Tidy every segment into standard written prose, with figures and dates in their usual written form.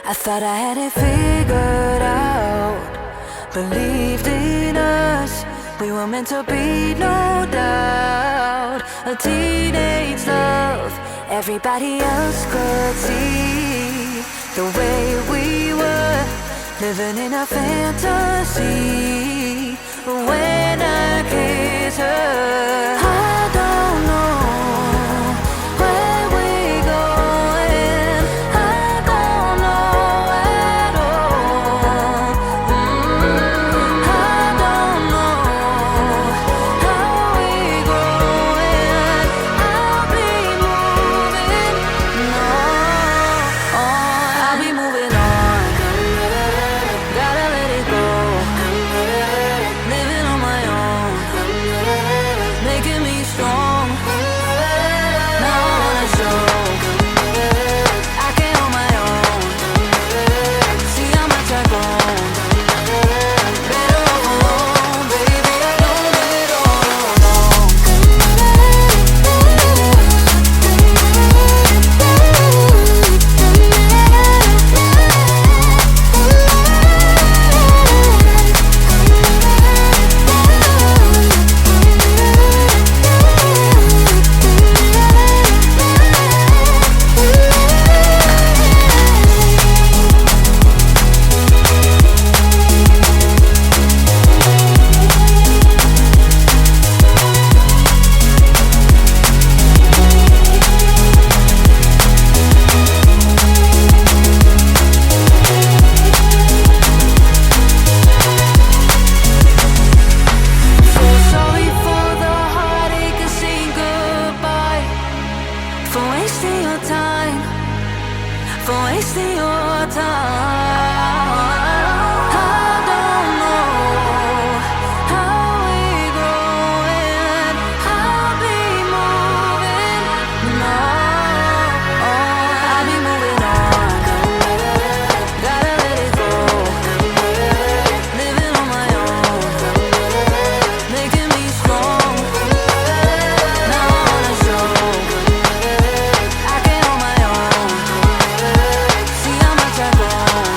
I thought I had it figured out, believed in us, we were meant to be, no doubt. A teenage love, everybody else could see the way we were, living in a fantasy. When I kiss her, I don't know where we're going, I don't know at all. I don't know how we're growing, I'll be moving on, I'll be moving on, gotta let it go. Living on my own, making me strong. Now I wanna show I can on my own. See how much I've grown. Better off alone, baby. I don't do it all alone. So sorry for the heartache and saying goodbye, for wasting your time, for wasting your time. I don't know how we're growing, I'll be moving on, I'll be moving on, gotta let it go. Living on my own, making me strong. Now I wanna show I can on my own. See how much I've grown.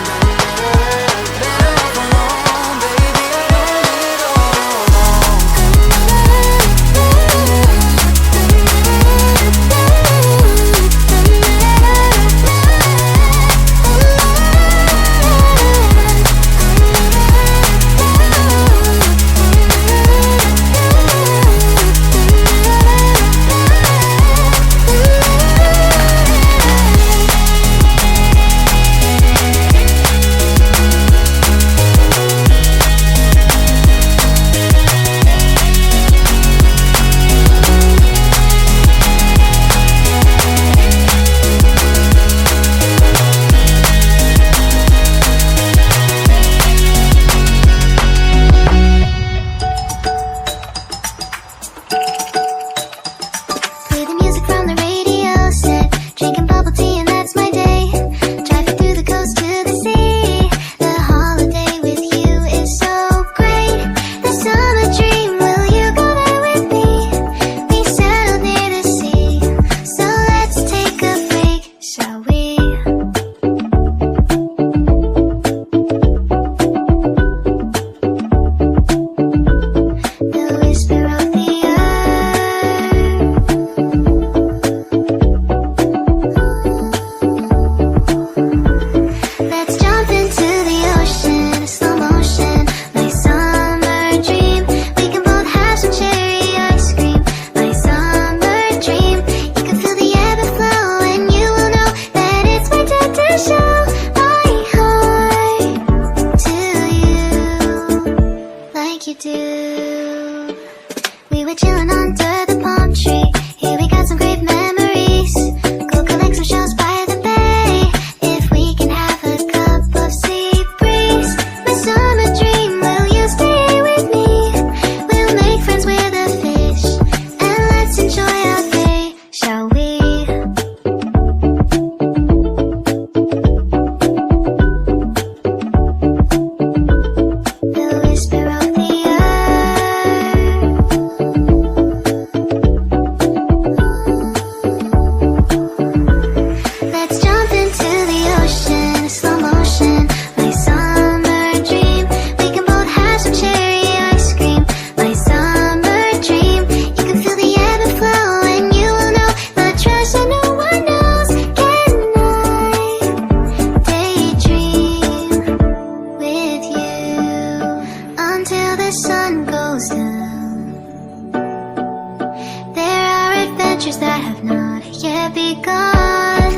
not yet begun.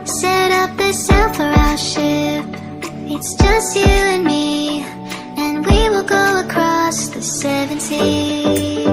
Set up the sail for our ship. It's just you and me, and we will go across the 7 seas.